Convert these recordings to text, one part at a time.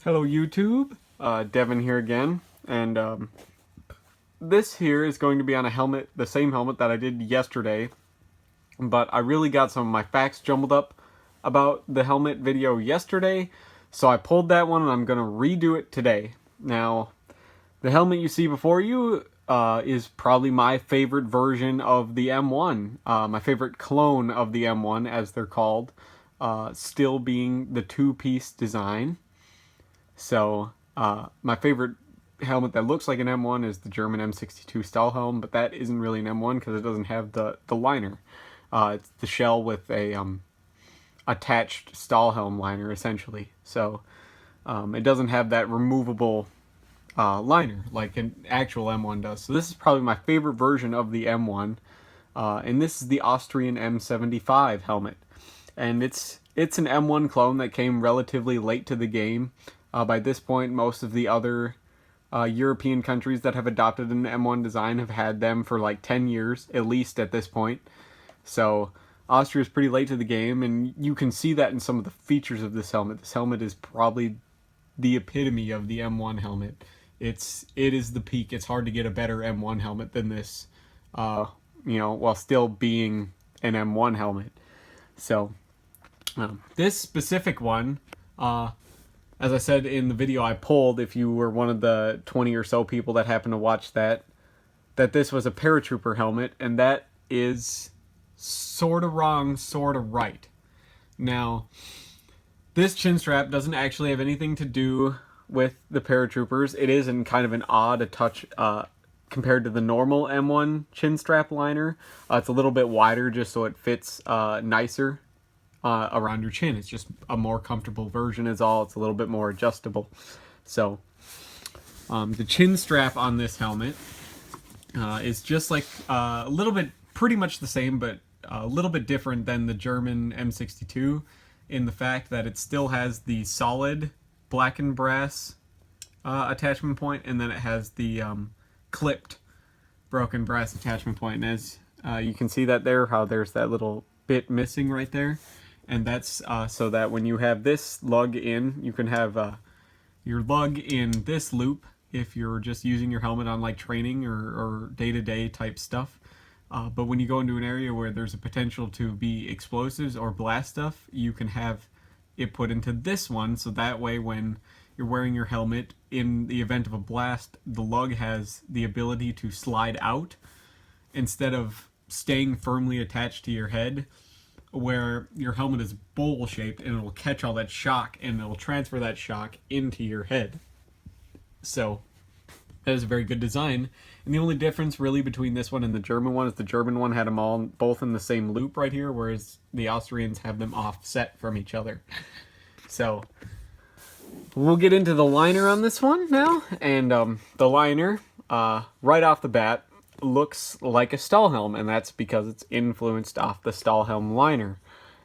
Hello YouTube, Devin here again, and this here is going to be on a helmet, the same helmet that I did yesterday, but I really got some of my facts jumbled up about the helmet video yesterday, so I pulled that one and I'm going to redo it today. Now, the helmet you see before you is probably my favorite version of the M1, my favorite clone of the M1 as they're called, still being the two-piece design. So, my favorite helmet that looks like an M1 is the German M62 Stahlhelm, but that isn't really an M1 because it doesn't have the liner. It's the shell with a attached Stahlhelm liner, essentially. So, it doesn't have that removable liner like an actual M1 does. So this is probably my favorite version of the M1, and this is the Austrian M75 helmet. And it's an M1 clone that came relatively late to the game. By this point, most of the other European countries that have adopted an M1 design have had them for like 10 years, at least at this point. So Austria is pretty late to the game, and you can see that in some of the features of this helmet. This helmet is probably the epitome of the M1 helmet. It is the peak. It's hard to get a better M1 helmet than this, while still being an M1 helmet. So this specific one, as I said in the video I pulled, if you were one of the 20 or so people that happened to watch that this was a paratrooper helmet, and that is sort of wrong, sort of right. Now, this chin strap doesn't actually have anything to do with the paratroopers. It is in kind of an odd touch compared to the normal M1 chin strap liner. It's a little bit wider just so it fits nicer around your chin. It's just a more comfortable version is all. It's a little bit more adjustable. So the chin strap on this helmet is just like a little bit, pretty much the same, but a little bit different than the German M62 in the fact that it still has the solid black and brass attachment point, and then it has the clipped broken brass attachment point. And as you can see that there, how there's that little bit missing right there. And that's so that when you have this lug in, you can have your lug in this loop if you're just using your helmet on like training or day-to-day type stuff. But when you go into an area where there's a potential to be explosives or blast stuff, you can have it put into this one, so that way when you're wearing your helmet, in the event of a blast, the lug has the ability to slide out instead of staying firmly attached to your head, where your helmet is bowl shaped and it'll catch all that shock and it'll transfer that shock into your head. So that is a very good design. And the only difference really between this one and the German one is the German one had them all both in the same loop right here, whereas the Austrians have them offset from each other. So we'll get into the liner on this one now. And the liner, right off the bat, looks like a Stahlhelm, and that's because it's influenced off the Stahlhelm liner.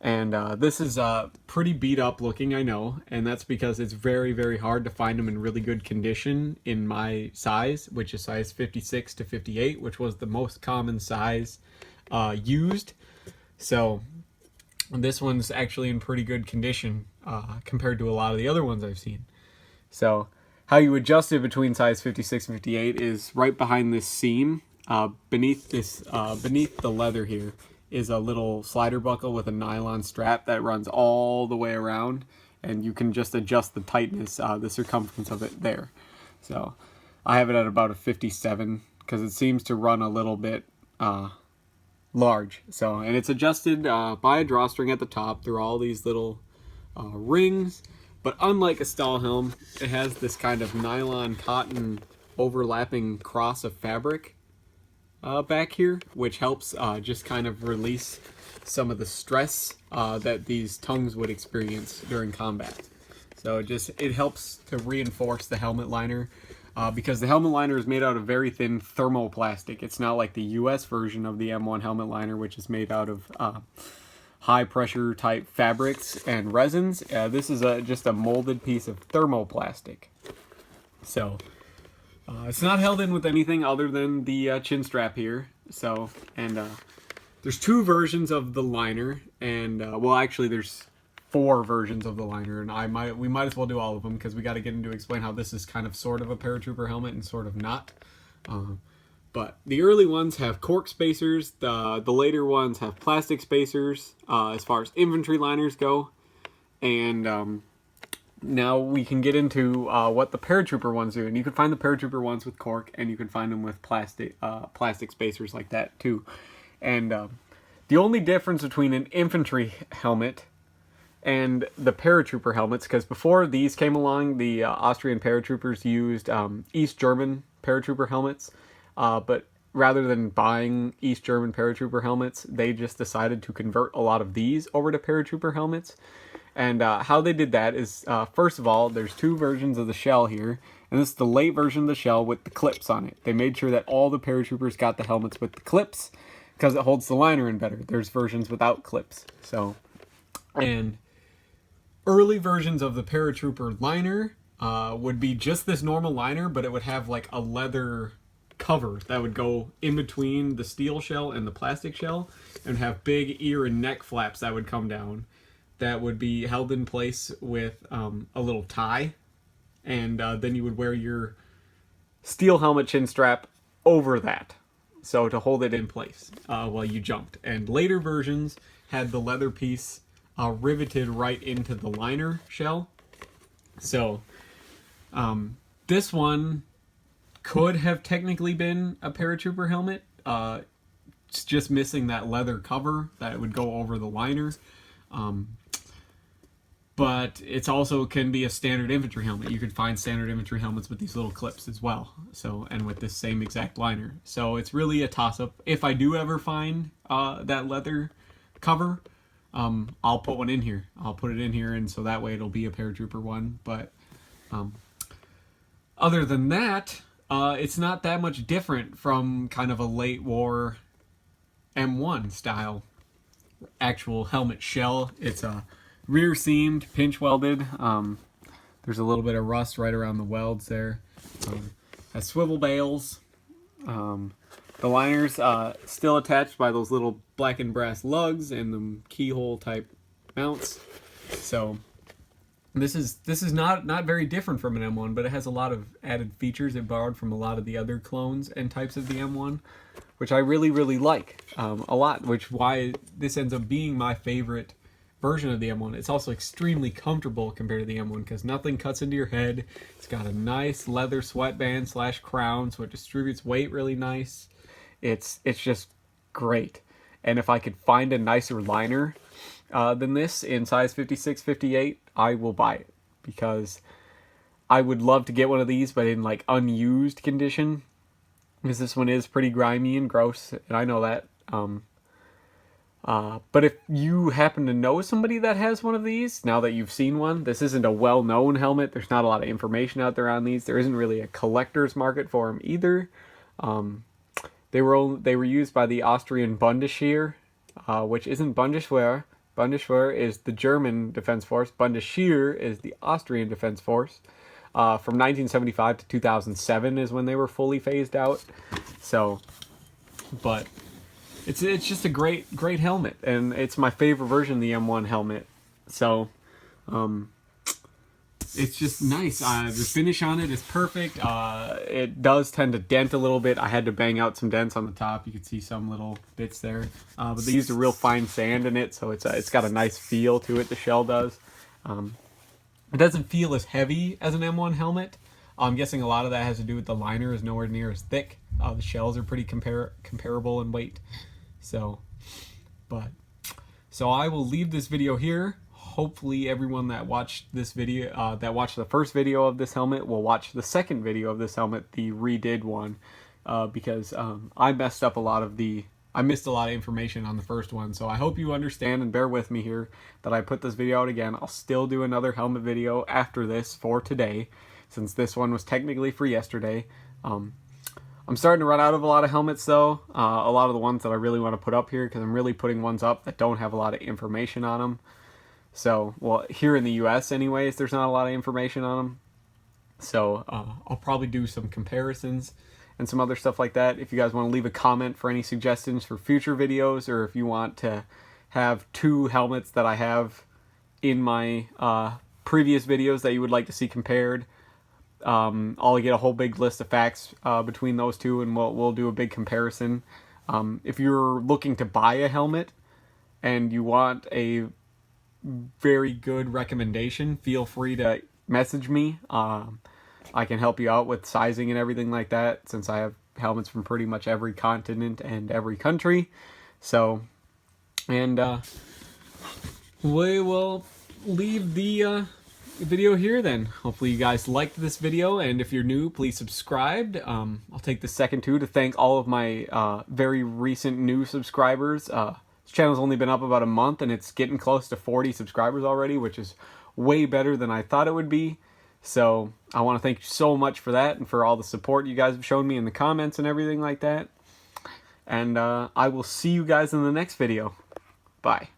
And this is pretty beat up looking, I know, and that's because it's very, very hard to find them in really good condition in my size, which is size 56 to 58, which was the most common size used. So this one's actually in pretty good condition compared to a lot of the other ones I've seen. So how you adjust it between size 56 and 58 is right behind this seam. Beneath the leather here is a little slider buckle with a nylon strap that runs all the way around, and you can just adjust the tightness, the circumference of it there. So I have it at about a 57 because it seems to run a little bit large. So, and it's adjusted by a drawstring at the top through all these little rings. But unlike a Stahlhelm, it has this kind of nylon cotton overlapping cross of fabric back here, which helps just kind of release some of the stress that these tongues would experience during combat. So it helps to reinforce the helmet liner because the helmet liner is made out of very thin thermoplastic. It's not like the US version of the M1 helmet liner, which is made out of high pressure type fabrics and resins. This is just a molded piece of thermoplastic. So it's not held in with anything other than the chin strap here. So, and there's two versions of the liner, and well, actually, there's 4 versions of the liner, and we might as well do all of them because we got to get into explain how this is kind of sort of a paratrooper helmet and sort of not. But the early ones have cork spacers. The later ones have plastic spacers as far as infantry liners go. And now we can get into what the paratrooper ones do. And you can find the paratrooper ones with cork, and you can find them with plastic spacers like that too. And the only difference between an infantry helmet and the paratrooper helmets, because before these came along, the Austrian paratroopers used East German paratrooper helmets. But rather than buying East German paratrooper helmets, they just decided to convert a lot of these over to paratrooper helmets. And how they did that is, first of all, there's 2 versions of the shell here. And this is the late version of the shell with the clips on it. They made sure that all the paratroopers got the helmets with the clips because it holds the liner in better. There's versions without clips. And early versions of the paratrooper liner would be just this normal liner, but it would have like a leather cover that would go in between the steel shell and the plastic shell, and have big ear and neck flaps that would come down that would be held in place with a little tie, and then you would wear your steel helmet chin strap over that, so to hold it in place while you jumped. And later versions had the leather piece riveted right into the liner shell. So this one could have technically been a paratrooper helmet. It's just missing that leather cover that would go over the liner. But it's also can be a standard infantry helmet. You could find standard infantry helmets with these little clips as well. And with this same exact liner. So it's really a toss-up. If I do ever find that leather cover, I'll put one in here. I'll put it in here, and so that way it'll be a paratrooper one. But other than that, it's not that much different from kind of a late war M1 style actual helmet shell. It's a rear seamed, pinch welded. There's a little bit of rust right around the welds there. Has swivel bales. The liner's still attached by those little black and brass lugs and the keyhole type mounts. So this is not very different from an M1, but it has a lot of added features it borrowed from a lot of the other clones and types of the M1, which I really like a lot, which why this ends up being my favorite version of the M1. It's also extremely comfortable compared to the M1 because nothing cuts into your head. It's got a nice leather sweatband / crown, so it distributes weight really nice. It's just great. And if I could find a nicer liner than this in size 56, 58, I will buy it, because I would love to get one of these, but in like unused condition, because this one is pretty grimy and gross, and I know that. But if you happen to know somebody that has one of these, now that you've seen one, this isn't a well-known helmet. There's not a lot of information out there on these. There isn't really a collector's market for them either. They were used by the Austrian Bundesheer, which isn't Bundeswehr. Bundeswehr is the German Defense Force. Bundesheer is the Austrian Defense Force. From 1975 to 2007 is when they were fully phased out. So, but it's just a great helmet, and it's my favorite version of the M1 helmet. So, it's just nice. The finish on it is perfect. It does tend to dent a little bit. I had to bang out some dents on the top. You can see some little bits there. But they used a real fine sand in it, so it's got a nice feel to it, the shell does. It doesn't feel as heavy as an M1 helmet. I'm guessing a lot of that has to do with the liner is nowhere near as thick. The shells are pretty comparable in weight. So I will leave this video here. Hopefully everyone that watched this video, that watched the first video of this helmet, will watch the second video of this helmet, the redid one, because I messed up I missed a lot of information on the first one. So I hope you understand and bear with me here that I put this video out again. I'll still do another helmet video after this for today, since this one was technically for yesterday. I'm starting to run out of a lot of helmets though, a lot of the ones that I really want to put up here, because I'm really putting ones up that don't have a lot of information on them. So, well, here in the US anyways, there's not a lot of information on them. So, I'll probably do some comparisons and some other stuff like that. If you guys want to leave a comment for any suggestions for future videos, or if you want to have 2 helmets that I have in my previous videos that you would like to see compared. I'll get a whole big list of facts between those two, and we'll do a big comparison. If you're looking to buy a helmet and you want a very good recommendation, feel free to message me. I can help you out with sizing and everything like that, since I have helmets from pretty much every continent and every country. So, and we will leave the video here then. Hopefully you guys liked this video, and if you're new, please subscribe. I'll take the second to thank all of my very recent new subscribers. This channel's only been up about a month, and it's getting close to 40 subscribers already, which is way better than I thought it would be. So I want to thank you so much for that, and for all the support you guys have shown me in the comments and everything like that. And I will see you guys in the next video. Bye.